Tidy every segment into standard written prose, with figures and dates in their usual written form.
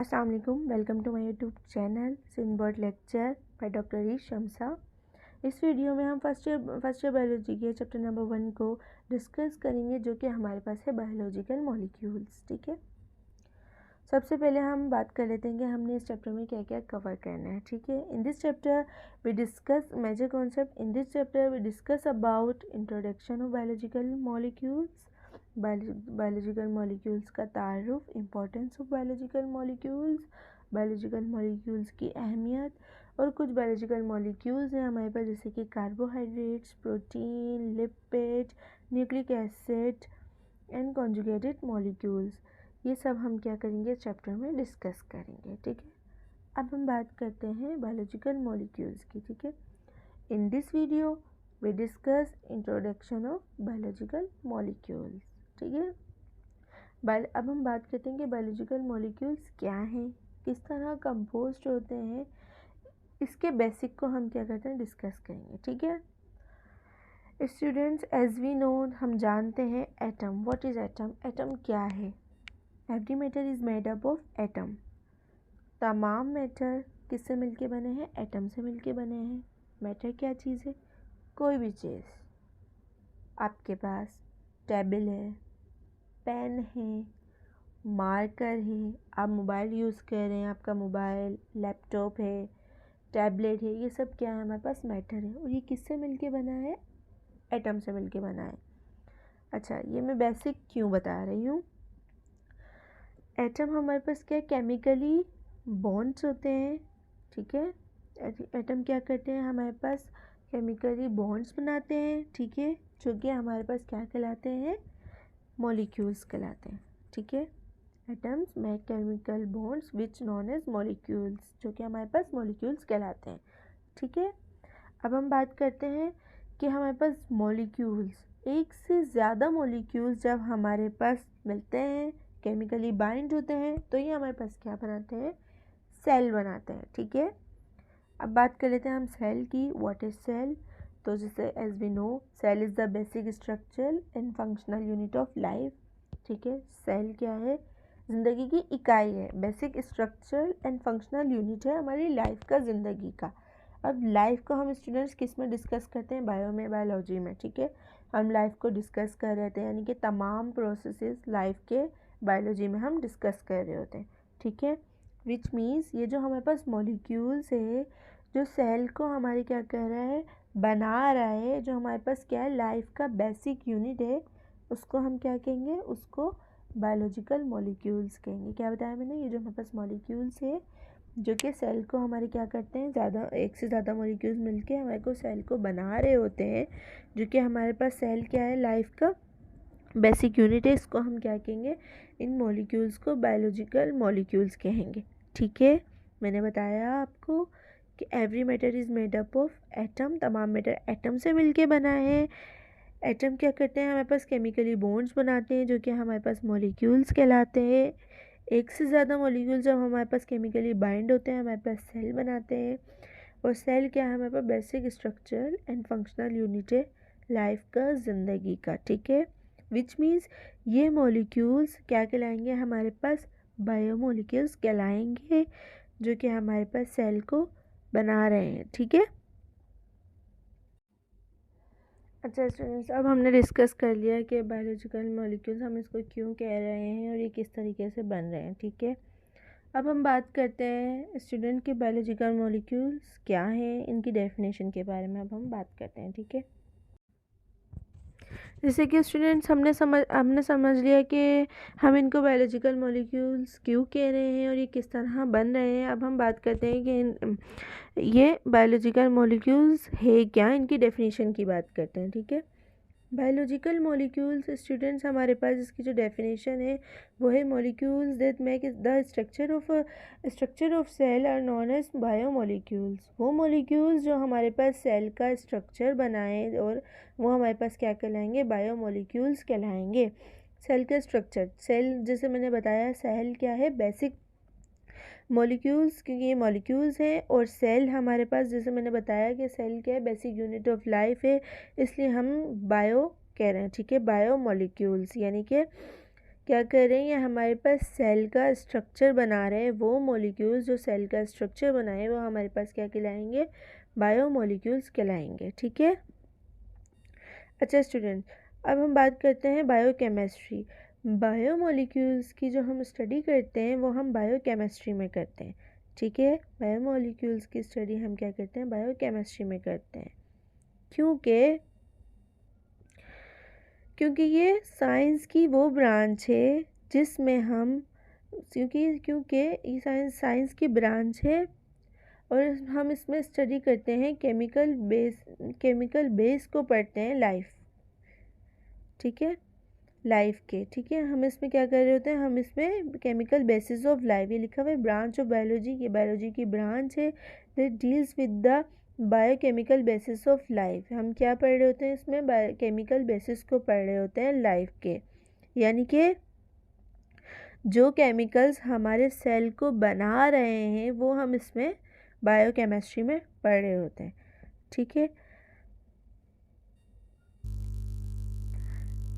अस्सलाम वालेकुम, welcome to my YouTube channel सिनबर्ड lecture by doctor E Shamsa. इस वीडियो में हम फर्स्ट ईयर बायोलॉजी के चैप्टर नंबर 1 को डिस्कस करेंगे, जो कि हमारे पास है बायोलॉजिकल मॉलिक्यूल्स। ठीक है, सबसे पहले हम बात कर लेते हैं कि हमने इस चैप्टर में क्या क्या कवर करना है। ठीक है, in this chapter we discuss major concept. In this chapter we discuss about introduction of biological molecules, biological molecules का तारुफ, इम्पोर्टेंस ऑफ बायोलॉजिकल मॉलिक्यूल्स की अहमियत, और कुछ बायोलॉजिकल मॉलिक्यूल्स हैं हमारे पास जैसे कि carbohydrates, protein, lipid, nucleic acid and conjugated molecules. ये सब हम क्या करेंगे, चैप्टर में डिस्कस करेंगे। ठीक है, अब हम बात करते हैं बायोलॉजिकल मॉलिक्यूल्स की। ठीक है, in this video we discuss introduction of biological molecules. ठीक है, अब हम बात करते हैं कि बायोलॉजिकल मॉलिक्यूल्स क्या हैं, किस तरह कंपोज्ड होते हैं, इसके बेसिक को हम क्या करते हैं, डिस्कस करेंगे। ठीक है स्टूडेंट्स, एज वी नो, हम जानते हैं atom. What is atom? Atom क्या है? Every matter is made up of atom. तमाम मैटर किससे मिलके बने हैं? एटम से मिलके बने हैं। मैटर क्या चीज़ है? कोई भी चीज़। आपके पास टेबल है, पेन है, मार्कर है, आप मोबाइल यूज़ कर रहे हैं, आपका मोबाइल, लैपटॉप है, टैबलेट है, ये सब क्या है? हमारे पास मैटर है, और ये किससे मिलके बना है? एटम से मिलके बना है। अच्छा, ये मैं बेसिक क्यों बता रही हूँ? एटम हमारे पास क्या, केमिकली बॉन्ड्स होते हैं। ठीक है, एटम क्या करते हैं, हमारे पास केमिकली बॉन्ड्स बनाते हैं। ठीक है, जो कि हमारे पास क्या कहलाते हैं? मॉलिक्यूल्स कहलाते हैं। ठीक है, atoms make chemical bonds which known as molecules, जो कि हमारे पास मॉलिक्यूल्स कहलाते हैं। ठीक है, अब हम बात करते हैं कि हमारे पास मॉलिक्यूल्स, एक से ज़्यादा मॉलिक्यूल्स जब हमारे पास मिलते हैं, केमिकली बाइंड होते हैं, तो ये हमारे पास क्या बनाते हैं? सेल बनाते हैं। ठीक है, अब बात कर लेते हैं हम सेल की। What is cell? तो जैसे as we know, cell is the basic structure and functional unit of life. ठीक है, सेल क्या है? ज़िंदगी की इकाई है, basic structure and functional unit है हमारी लाइफ का, ज़िंदगी का। अब लाइफ को हम स्टूडेंट्स किस में डिस्कस करते हैं? बायो में, बायोलॉजी में। ठीक है, हम लाइफ को डिस्कस कर रहे थे, यानी कि तमाम प्रोसेसेस लाइफ के बायोलॉजी में हम डिस्कस कर रहे होते हैं। ठीक है, विच मीन्स ये जो हमारे पास मॉलिक्यूल्स है, जो सेल को हमारे क्या कर रहा है, बना रहा है, जो हमारे पास क्या है, लाइफ का बेसिक यूनिट है, उसको हम क्या कहेंगे? उसको बायोलॉजिकल मॉलिक्यूल्स कहेंगे। क्या बताया मैंने? ये जो हमारे पास मॉलिक्यूल्स है, जो कि सेल को हमारे क्या करते हैं, ज़्यादा, एक से ज़्यादा मॉलिक्यूल्स मिलके हमारे को सेल को बना रहे होते हैं, जो कि हमारे पास सेल क्या है, लाइफ का बेसिक यूनिट है। इसको हम क्या कहेंगे? इन मॉलिक्यूल्स को बायोलॉजिकल मॉलिक्यूल्स कहेंगे। ठीक है, मैंने बताया आपको कि every matter is made up of atom. तमाम मैटर एटम से मिलके बना है। एटम क्या करते हैं? हमारे पास केमिकली बॉन्ड्स बनाते हैं, जो कि हमारे पास मॉलिक्यूल्स कहलाते हैं। एक से ज़्यादा मॉलिक्यूल्स जब हमारे पास केमिकली बाइंड होते हैं, हमारे पास सेल बनाते हैं। और सेल क्या है? हमारे पास basic structure and functional unit है लाइफ का, ज़िंदगी का। ठीक है, विच मीन्स ये मॉलिक्यूल्स क्या कहलाएंगे? हमारे पास बायोमोलिक्यूल्स कहलाएंगे, जो कि हमारे पास सेल को बना रहे हैं। ठीक है, अच्छा स्टूडेंट्स, अब हमने डिस्कस कर लिया कि बायोलॉजिकल मॉलिक्यूल्स हम इसको क्यों कह रहे हैं और ये किस तरीके से बन रहे हैं। ठीक है, अब हम बात करते हैं स्टूडेंट के बायोलॉजिकल मॉलिक्यूल्स क्या हैं, इनकी डेफिनेशन के बारे में अब हम बात करते हैं। ठीक है, जैसे कि स्टूडेंट्स, हमने समझ लिया कि हम इनको बायोलॉजिकल मॉलिक्यूल्स क्यों कह रहे हैं और ये किस तरह बन रहे हैं। अब हम बात करते हैं कि ये बायोलॉजिकल मॉलिक्यूल्स है क्या, इनकी डेफिनेशन की बात करते हैं। ठीक है, बायोलॉजिकल मॉलिक्यूल्स स्टूडेंट्स, हमारे पास इसकी जो डेफिनेशन है वो है, molecules that make the structure of cell are known as biomolecules. वो मॉलिक्यूल्स जो हमारे पास सेल का स्ट्रक्चर बनाएं, और वो हमारे पास क्या कहलाएंगे? बायोमॉलिक्यूल्स कहलाएंगे। सेल का स्ट्रक्चर, सेल जैसे मैंने बताया, सेल क्या है? बेसिक मॉलिक्यूल्स, क्योंकि ये मॉलिक्यूल्स हैं, और सेल हमारे पास, जैसे मैंने बताया कि सेल क्या है? बेसिक यूनिट ऑफ लाइफ है, इसलिए हम बायो कह रहे हैं। ठीक है, बायो मॉलिक्यूल्स, यानी कि क्या कर रहे हैं, ये हमारे पास सेल का स्ट्रक्चर बना रहे हैं। वो मॉलिक्यूल्स जो सेल का स्ट्रक्चर बनाए वो हमारे पास क्या कहलाएंगे, बायोमॉलिक्यूल्स कहलाएंगे। ठीक है। अच्छा स्टूडेंट, अब हम बात करते हैं बायोकेमिस्ट्री। बायोमॉलिक्यूल्स की जो हम स्टडी करते हैं वो हम बायोकेमिस्ट्री में करते हैं। ठीक है, बायोमॉलिक्यूल्स की स्टडी हम क्या करते हैं, बायोकेमिस्ट्री में करते हैं। क्योंकि ये साइंस की वो ब्रांच है जिसमें हम क्योंकि ये साइंस की ब्रांच है और हम इसमें स्टडी करते हैं केमिकल बेस को पढ़ते हैं लाइफ। ठीक है, लाइफ के। ठीक है, हम इसमें क्या कर रहे होते हैं, हम इसमें केमिकल बेसिस ऑफ लाइफ, ये लिखा हुआ है ब्रांच ऑफ बायोलॉजी, ये बायोलॉजी की ब्रांच है that deals with the biochemical basis of life. हम क्या पढ़ रहे होते हैं इसमें, बायोकेमिकल बेसिस को पढ़ रहे होते हैं लाइफ के, यानी कि जो केमिकल्स हमारे सेल को बना रहे हैं वो हम इसमें बायोकेमिस्ट्री में पढ़ रहे होते हैं। ठीक है,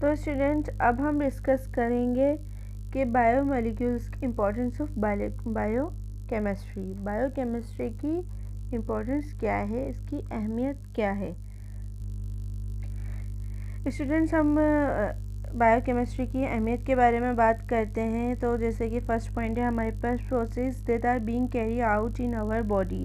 तो स्टूडेंट अब हम डिस्कस करेंगे कि बायोमॉलिक्यूल्स की इम्पोर्टेंस ऑफ बायोकेमिस्ट्री। बायोकेमिस्ट्री की इम्पोर्टेंस क्या है, इसकी अहमियत क्या है। स्टूडेंट्स, हम बायोकेमिस्ट्री की अहमियत के बारे में बात करते हैं तो जैसे कि फर्स्ट पॉइंट है हमारे पास process that are being carry out in our body.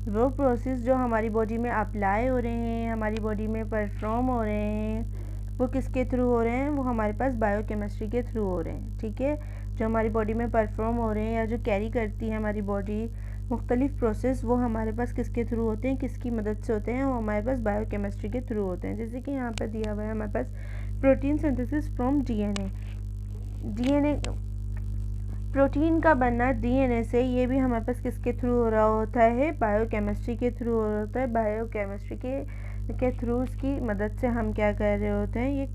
वो प्रोसेस जो हमारी बॉडी में अप्लाई हो रहे हैं, हमारी बॉडी में परफॉर्म हो रहे हैं, वो किसके थ्रू हो रहे हैं, वो हमारे पास बायोकेमिस्ट्री के थ्रू हो रहे हैं। ठीक है, जो हमारी बॉडी में परफॉर्म हो रहे हैं या जो कैरी करती है हमारी बॉडी मुख्तलिफ प्रोसेस, वो हमारे पास किसके थ्रू होते हैं, किसकी मदद से होते हैं, वो हमारे पास बायोकेमिस्ट्री के थ्रू होते हैं। जैसे कि यहाँ पर दिया हुआ है हमारे पास protein synthesis from DNA protein का बनना डीएनए से, ये भी हमारे पास किसके थ्रू हो रहा होता है, बायोकेमिस्ट्री के थ्रू हो रहा होता है। बायोकेमिस्ट्री के थ्रू उसकी मदद से हम क्या कर रहे होते हैं,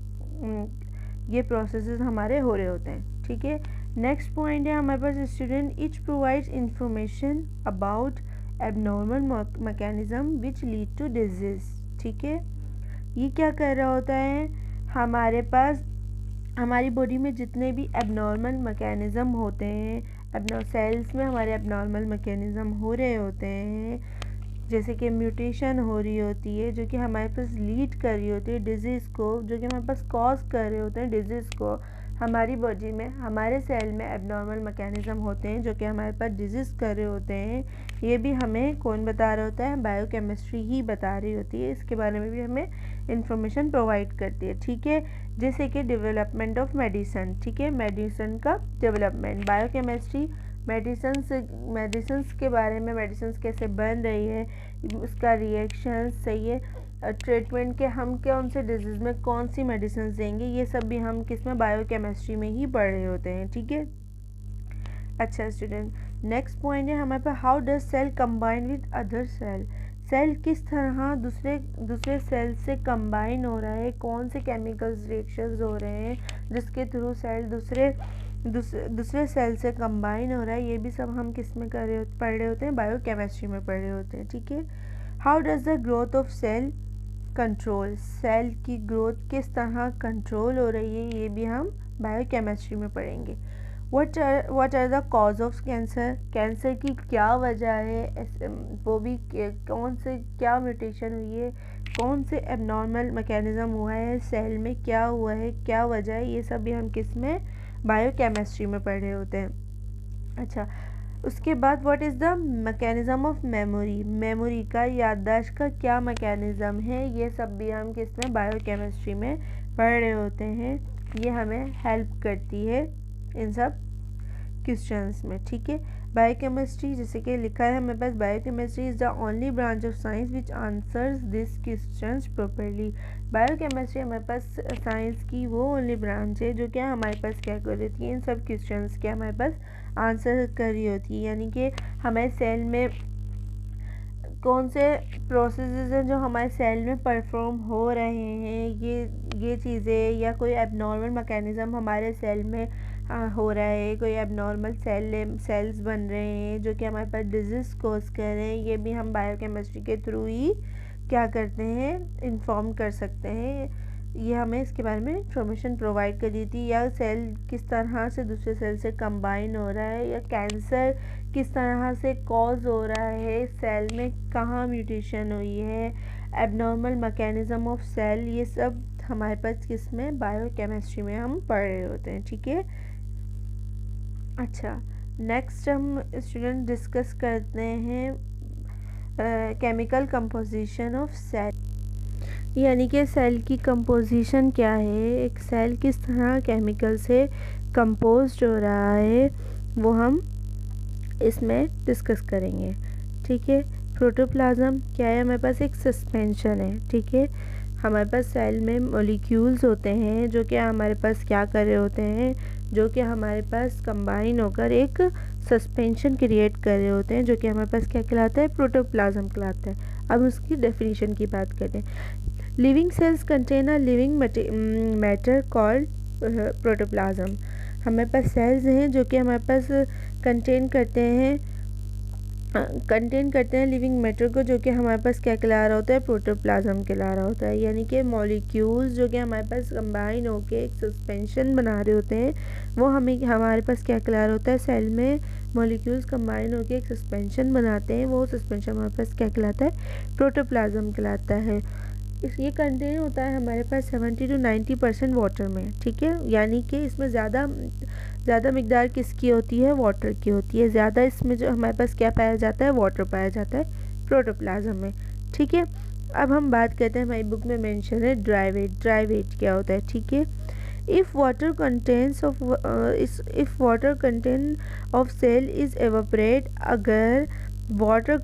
ये प्रोसेसेस हमारे हो रहे होते हैं। ठीक है, नेक्स्ट पॉइंट है हमारे पास student, each provides information about abnormal mechanism which lead to disease. ठीक है, ये क्या कर रहा होता है, हमारे पास हमारी बॉडी में जितने भी एबनॉर्मल मैकेनिज़्म होते हैं, सेल्स में हमारे एबनॉर्मल मैकेनिज़्म हो रहे होते हैं, जैसे कि म्यूटेशन हो रही होती है जो कि हमारे पास लीड कर रही होती है डिजीज़ को, जो कि हमारे पास कॉज कर रहे होते हैं डिजीज़ को। हमारी बॉडी में, हमारे सेल में एबनॉर्मल मैकेनिज़्म होते हैं जो कि हमारे पास डिजीज़ कर रहे होते हैं। ये भी हमें कौन बता रहा होता है, बायोकेमिस्ट्री ही बता रही होती है। इसके बारे में भी हमें इंफॉर्मेशन प्रोवाइड करती है। ठीक है, जैसे कि डेवलपमेंट ऑफ मेडिसिन। ठीक है, मेडिसिन का डेवलपमेंट, बायोकेमिस्ट्री मेडिसिन्स के बारे में, मेडिसिन्स कैसे बन रही है, उसका रिएक्शन सही है, ट्रीटमेंट के हम कौन से डिजीज़ में कौन सी मेडिसिन देंगे, ये सब भी हम किस में, बायोकेमिस्ट्री में ही पढ़ रहे होते हैं। ठीक है। अच्छा स्टूडेंट, नेक्स्ट पॉइंट है हमारे पास, how does cell combine with other cell. Cell किस तरह दूसरे सेल से कंबाइन हो रहा है, कौन से केमिकल्स रिएक्शंस हो रहे हैं जिसके थ्रू सेल दूसरे सेल से कंबाइन हो रहा है, ये भी सब हम किस में पढ़ रहे होते हैं, बायोकेमिस्ट्री में पढ़ रहे होते हैं। ठीक है, how does the growth of cell control, cell की ग्रोथ किस तरह कंट्रोल हो रही है, ये भी हम बायोकेमिस्ट्री में पढ़ेंगे। What are the cause of cancer, cancer की क्या वजह है, वो भी कौन से क्या म्यूटेशन हुई है, कौन से एबनॉर्मल मैकेनिज्म हुआ है सेल में, क्या हुआ है, क्या वजह है, ये सब भी हम किस में, बायोकेमिस्ट्री में पढ़ रहे होते हैं। अच्छा, उसके बाद what is the mechanism of memory, memory का, याददाश्त का क्या मैकेनिज़्म है, ये सब भी हम किस में, बायोकेमिस्ट्री में पढ़ रहे होते हैं। ये हमें हेल्प करती है इन सब क्वेश्चंस में। ठीक है, बायोकेमिस्ट्री जैसे कि लिखा है हमारे पास, biochemistry is the only branch of science which answers this questions properly. Biochemistry हमारे पास साइंस की वो ओनली ब्रांच है जो क्या हमारे पास क्या कर रही है, इन सब क्वेश्चंस के हमारे पास आंसर कर रही होती है। यानी कि हमारे सेल में कौन से प्रोसेसेस हैं जो हमारे सेल में परफॉर्म हो रहे हैं, ये चीज़ें, या कोई एबनॉर्मल मैकेनिज़्म हमारे सेल में हो रहा है, कोई एबनॉर्मल सेल्स बन रहे हैं जो कि हमारे पास डिजीज़ कोज कर रहे हैं, ये भी हम बायोकेमिस्ट्री के थ्रू ही क्या करते हैं, इन्फॉर्म कर सकते हैं, ये हमें इसके बारे में इंफॉर्मेशन प्रोवाइड कर दी थी, या सेल किस तरह से दूसरे सेल से कंबाइन हो रहा है, या कैंसर किस तरह से कॉज हो रहा है, सेल में कहाँ म्यूटेशन हुई है, एबनॉर्मल मैकेनिज्म ऑफ सेल, ये सब हमारे पास किस में, बायोकेमिस्ट्री में हम पढ़ रहे होते हैं। ठीक है। अच्छा, नेक्स्ट हम स्टूडेंट डिस्कस करते हैं केमिकल कंपोजिशन ऑफ सेल, यानी कि सेल की कंपोजिशन क्या है, एक सेल किस तरह केमिकल से कंपोज्ड हो रहा है, वो हम इसमें डिस्कस करेंगे। ठीक है। प्रोटोप्लाज्म क्या है, हमारे पास एक सस्पेंशन है। ठीक है। हमारे पास सेल में मॉलिक्यूल्स होते हैं जो कि हमारे पास क्या कर रहे होते हैं, जो कि हमारे पास कंबाइन होकर एक सस्पेंशन क्रिएट कर रहे होते हैं, जो कि हमारे पास क्या कहलाता है, प्रोटोप्लाज्म कहलाता है। अब उसकी डेफिनेशन की बात करते हैं। Living cells contain a living matter called protoplasm. हमारे पास सेल्स हैं जो कि हमारे पास कंटेन करते हैं लिविंग मैटर को, जो कि हमारे पास क्या कहला रहा होता है, प्रोटोप्लाज्म कहला रहा होता है। यानी कि मॉलिक्यूल्स जो कि हमारे पास कंबाइन होके एक सस्पेंशन बना रहे होते हैं, वो हमारे पास क्या कहला रहा होता है, सेल में मॉलिक्यूल्स कंबाइन होके एक सस्पेंशन बनाते हैं, वो सस्पेंशन हमारे पास क्या कहलाता है, प्रोटोप्लाज्म कहलाता है। ये कंटेन होता है हमारे पास 70 to 90% वाटर में। ठीक है। यानी कि इसमें ज़्यादा मिकदार किसकी होती है, वाटर की होती है। ज़्यादा इसमें जो हमारे पास क्या पाया जाता है, वाटर पाया जाता है प्रोटोप्लाज्म में। ठीक है। अब हम बात करते हैं, हमारी बुक में मेंशन है ड्राई वेट। ड्राई वेट क्या होता है। ठीक है। If water content of cell is evaporate, अगर वाटर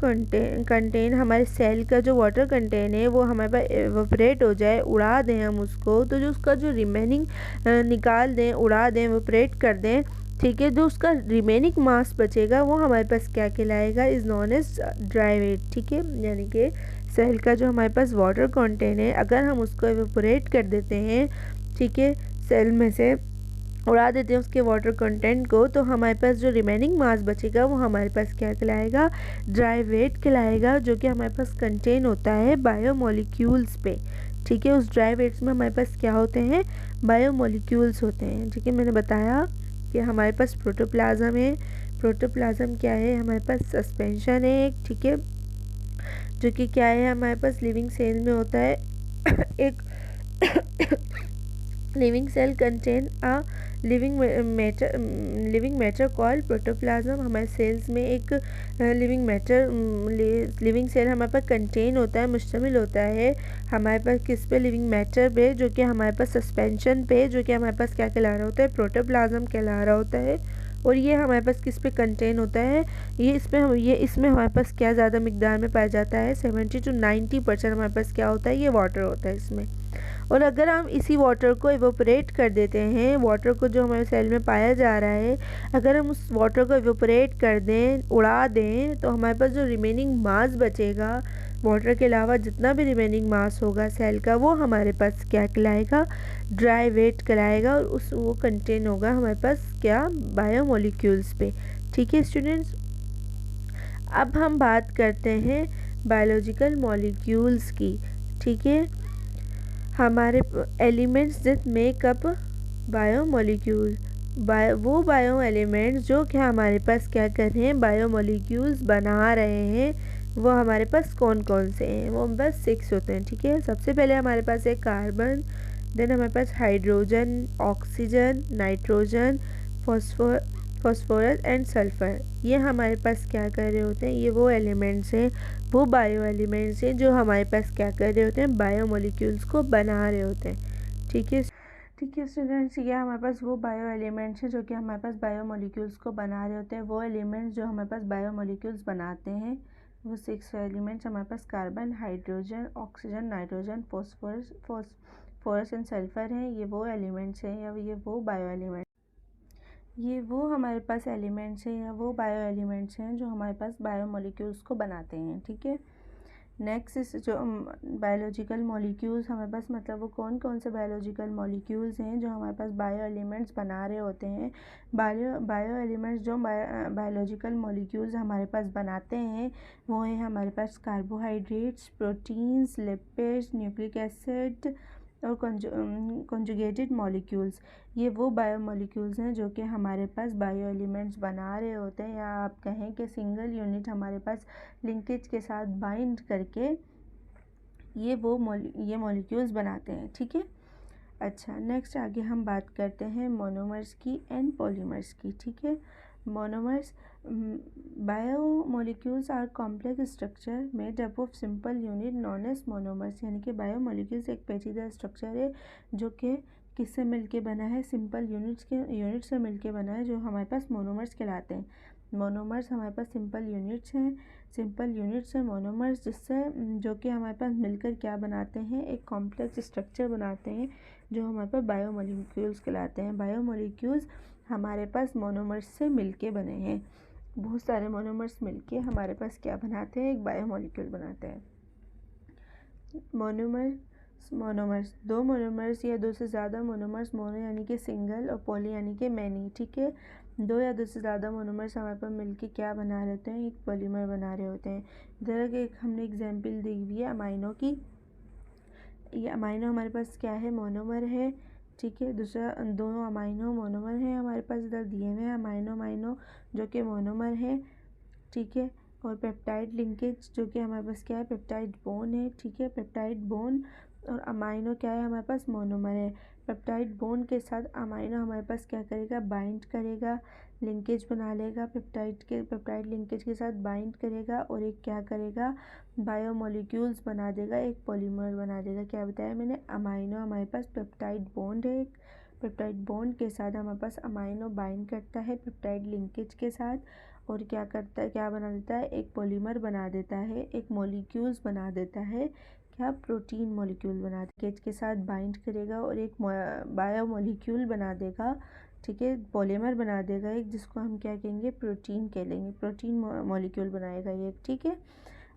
कंटेन हमारे सेल का जो वाटर कंटेन है वो हमारे पास एवोपरेट हो जाए, उड़ा दें हम उसको, तो जो उसका जो रिमेनिंग निकाल दें, उड़ा दें, एवोपरेट कर दें। ठीक है। जो उसका रिमेनिंग मास बचेगा वो हमारे पास क्या कहलाएगा, is known as dry weight. ठीक है। यानी कि सेल का जो हमारे पास वाटर कंटेन है, अगर हम उसको एवोपरेट कर देते हैं, ठीक है, सेल में से उड़ा देते हैं उसके वाटर कंटेंट को, तो हमारे पास जो रिमेनिंग मास बचेगा वो हमारे पास क्या कहलाएगा, ड्राई वेट कहलाएगा, जो कि हमारे पास कंटेन होता है बायोमोलिक्यूल्स पे। ठीक है। उस ड्राई वेट्स में हमारे पास क्या होते हैं, बायोमोलिक्यूल्स होते हैं। ठीक है। मैंने बताया कि हमारे पास प्रोटोप्लाज्म है। प्रोटोप्लाज्म क्या है, हमारे पास सस्पेंशन है एक। ठीक है। जो कि क्या है, हमारे पास लिविंग सेल में होता है एक living cell contain a living matter called protoplasm. हमारे सेल्स में एक लिविंग सेल हमारे पास कंटेन होता है, मुश्तमिल होता है हमारे पास किस पे, लिविंग मैटर पे, जो कि हमारे पास सस्पेंशन पे, जो कि हमारे पास क्या कहला रहा होता है, प्रोटोप्लाज्म कहला रहा होता है। और ये हमारे पास किस पे कंटेन होता है, इसमें हमारे पास क्या ज़्यादा मिकदार में पाया जाता है, 70 to 90% हमारे पास क्या होता है, ये वाटर होता है इसमें। और अगर हम इसी वाटर को इवोपरेट कर देते हैं, वाटर को जो हमारे सेल में पाया जा रहा है, अगर हम उस वाटर को इवोपरेट कर दें, उड़ा दें, तो हमारे पास जो रिमेनिंग मास बचेगा, वाटर के अलावा जितना भी रिमेनिंग मास होगा सेल का, वो हमारे पास क्या कहलाएगा, ड्राई वेट कहलाएगा। और वो कंटेन होगा हमारे पास क्या, बायोमोलिक्यूल्स पे। ठीक है स्टूडेंट्स। अब हम बात करते हैं बायोलॉजिकल मॉलिक्यूल्स की। ठीक है। हमारे elements that make up biomolecule, वो बायो एलिमेंट्स जो कि हमारे पास क्या कर रहे हैं, बायोमोलिक्यूल्स बना रहे हैं, वो हमारे पास कौन कौन से हैं, वो बस 6 होते हैं। ठीक है। सबसे पहले हमारे पास है कार्बन, देन हमारे पास hydrogen, oxygen, nitrogen, phosphorus and sulphur. ये हमारे पास क्या कर रहे होते हैं, ये वो एलिमेंट्स हैं, वो बायो एलिमेंट्स हैं जो हमारे पास क्या कर रहे होते हैं, बायोमोलिक्यूल्स को बना रहे होते हैं। ठीक है। ठीक है स्टूडेंट्स, ये हमारे पास वो बायो एलिमेंट्स हैं जो कि हमारे पास बायोमोलिक्यूल्स को बना रहे होते हैं। वो एलिमेंट्स जो हमारे पास बायोमोलिक्यूल्स बनाते हैं, वो 6 एलिमेंट्स हमारे पास carbon, hydrogen, oxygen, nitrogen, phosphorus and sulphur हैं। ये वो एलिमेंट्स हैं, या ये वो बायो एलिमेंट, ये वो हमारे पास एलिमेंट्स हैं, या वो बायो एलिमेंट्स हैं जो हमारे पास बायोमोलिक्यूल्स को बनाते हैं। ठीक है। नेक्स्ट जो बायोलॉजिकल मॉलिक्यूल्स हमारे पास, मतलब वो कौन कौन से बायोलॉजिकल मॉलिक्यूल्स हैं जो हमारे पास बायो एलिमेंट्स बना रहे होते हैं। बायो एलिमेंट्स जो बायोलॉजिकल मॉलिक्यूल्स हमारे पास बनाते हैं, वो है हमारे पास carbohydrates, proteins, lipids, nucleic acid, और कॉन्जुगेटेड मॉलिक्यूल्स, ये वो बायोमॉलिक्यूल्स हैं जो कि हमारे पास बायो एलिमेंट्स बना रहे होते हैं, या आप कहें कि सिंगल यूनिट हमारे पास लिंकेज के साथ बाइंड करके ये मॉलिक्यूल्स बनाते हैं, ठीक है। अच्छा, नेक्स्ट आगे हम बात करते हैं मोनोमर्स की एंड पॉलीमर्स की, ठीक है। Monomers, biomolecules are complex structure made up of simple unit known as monomers, यानी कि बायोमोलिक्यूल्स एक पेचीदा स्ट्रक्चर है जो कि किससे मिलके बना है, सिंपल यूनिट से मिलके बना है, जो हमारे पास मोनोमर्स कहलाते हैं। मोनोमर्स हमारे पास सिंपल यूनिट्स हैं, सिंपल यूनिट्स हैं मोनोमर्स, जिससे जो कि हमारे पास मिलकर क्या बनाते हैं, एक कॉम्प्लेक्स स्ट्रक्चर बनाते हैं जो हमारे पास बायोमोलिक्यूल्स कहलाते हैं। बायोमोलिक्यूल्स हमारे पास मोनोमर्स से मिलके बने हैं, बहुत सारे मोनोमर्स मिलके हमारे पास क्या बनाते हैं, एक बायोमोलिक्यूल बनाते हैं। मोनोमर्स दो मोनोमर्स या दो से ज़्यादा मोनोमर्स, मोनो यानी कि सिंगल और पॉली यानी कि मैनी, ठीक है। दो या दो से ज़्यादा मोनोमर्स हमारे पास मिलके क्या बना रहे होते हैं, एक पॉलीमर बना रहे होते हैं। इधर एक हमने एग्जाम्पल दी हुई है अमाइनो की, ये अमाइनो हमारे पास क्या है, मोनोमर है, ठीक है। दूसरा दोनों अमाइनो मोनोमर है हमारे पास, इधर दिए हुए हैं अमाइनो जो कि मोनोमर है, ठीक है। और पेप्टाइड लिंकेज जो कि हमारे पास क्या है, पेप्टाइड बॉन्ड है, ठीक है। पेप्टाइड बॉन्ड और अमाइनो क्या है, हमारे पास मोनोमर है। पेप्टाइड बॉन्ड के साथ अमाइनो हमारे पास क्या करेगा, बाइंड करेगा, लिंकेज बना लेगा, पेप्टाइड लिंकेज के साथ बाइंड करेगा और एक क्या करेगा, बायोमोलिक्यूल्स बना देगा, एक पॉलीमर बना देगा। क्या बताया मैंने, अमाइनो हमारे पास पेप्टाइड बॉन्ड है, एक पेप्टाइड बॉन्ड के साथ हमारे पास अमाइनो बाइंड करता है पेप्टाइड लिंकेज के साथ, और क्या करता है, क्या बना देता है, एक पॉलीमर बना देता है, एक मॉलिक्यूल्स बना देता है, क्या प्रोटीन मॉलिक्यूल बना केज के साथ बाइंड करेगा और एक बायोमोलिक्यूल बना देगा, ठीक है, पॉलीमर बना देगा एक, जिसको हम क्या कहेंगे, प्रोटीन कह लेंगे, प्रोटीन मॉलिक्यूल बनाएगा ये, ठीक है।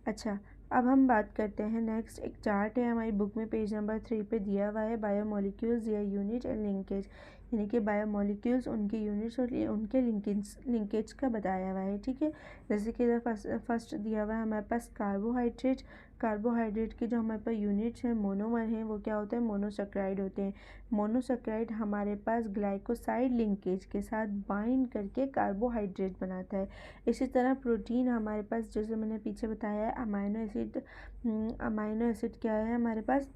अच्छा, अब हम बात करते हैं नेक्स्ट, एक चार्ट है हमारी बुक में पेज नंबर 3 पे दिया हुआ है, बायोमोलिक्यूल्स या यूनिट एंड लिंकेज, यानी कि बायोमोलिक्यूल्स उनके यूनिट्स और उनके लिंकेज का बताया हुआ है, ठीक है। जैसे कि फर्स्ट दिया हुआ है हमारे पास कार्बोहाइड्रेट की जो हमारे पास यूनिट्स हैं, मोनोमर हैं, वो क्या होते हैं, मोनोसेक्राइड होते हैं। मोनोसेक्राइड हमारे पास ग्लाइकोसाइड लिंकेज के साथ बाइंड करके कार्बोहाइड्रेट बनाता है। इसी तरह प्रोटीन हमारे पास, जैसे मैंने पीछे बताया है, अमाइनो एसिड क्या है हमारे पास,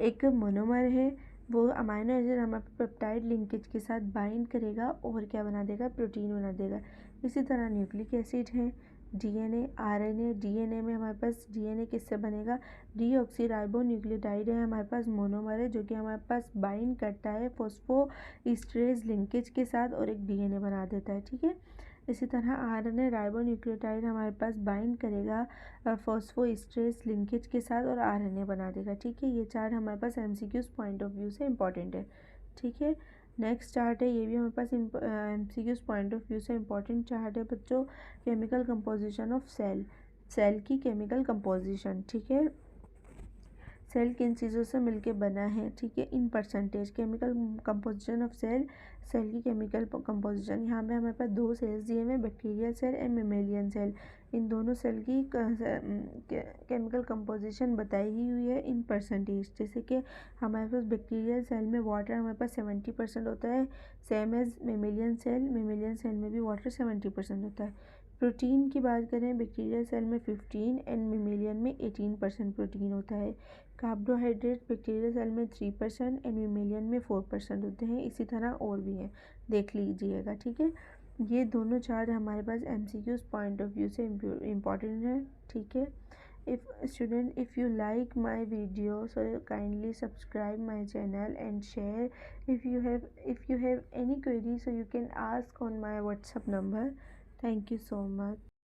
एक मोनोमर है, वो अमाइनो एसिड हमारे पेप्टाइड लिंकेज के साथ बाइंड करेगा और क्या बना देगा, प्रोटीन बना देगा। इसी तरह न्यूक्लिक एसिड है, डीएनए, आरएनए, डीएनए में हमारे पास डीएनए किससे बनेगा, डीऑक्सीराइबो न्यूक्लियोटाइड है हमारे पास, मोनोमर है जो कि हमारे पास बाइंड करता है फॉस्फोइस्टरेज लिंकेज के साथ और एक डीएनए बना देता है, ठीक है। इसी तरह आरएनए राइबो न्यूक्लियोटाइड हमारे पास बाइंड करेगा फॉस्फोइस्टरेज लिंकेज के साथ और आरएनए बना देगा, ठीक है। ये चार्ट हमारे पास एमसीक्यूज पॉइंट ऑफ व्यू से इंपॉर्टेंट है, ठीक है। नेक्स्ट चार्ट है, ये भी हमारे पास एमसीक्यूज पॉइंट ऑफ व्यू से इंपॉर्टेंट चार्ट है बच्चों, केमिकल कंपोजिशन ऑफ सेल की केमिकल कंपोजिशन, ठीक है। सेल किन चीज़ों से मिलके बना है, ठीक है, in percentage, chemical composition of cell की केमिकल कंपोजिशन। यहाँ पे हमारे पास दो सेल्स दिए हुए, bacterial cell and mammalian cell, इन दोनों सेल की केमिकल कंपोजिशन बताई ही हुई है इन परसेंटेज। जैसे कि हमारे पास बैक्टीरियल सेल में वाटर हमारे पास 70% होता है, सेम एज मेमेलियन सेल में भी वाटर 70% होता है। प्रोटीन की बात करें, बैक्टीरियल सेल में 15 एंड मेमेलियन में 18% प्रोटीन होता है। कार्बोहाइड्रेट बैक्टीरियल सेल में 3% एंड मेमेलियन में 4% होते हैं। इसी तरह और भी हैं, देख लीजिएगा, ठीक है। ये दोनों चार्ट हमारे पास एमसीक्यूज पॉइंट ऑफ व्यू से इम्पॉर्टेंट है, ठीक है। if you like my video, so kindly subscribe my channel and share. If you have any query, so you can ask on my WhatsApp number. Thank you so much.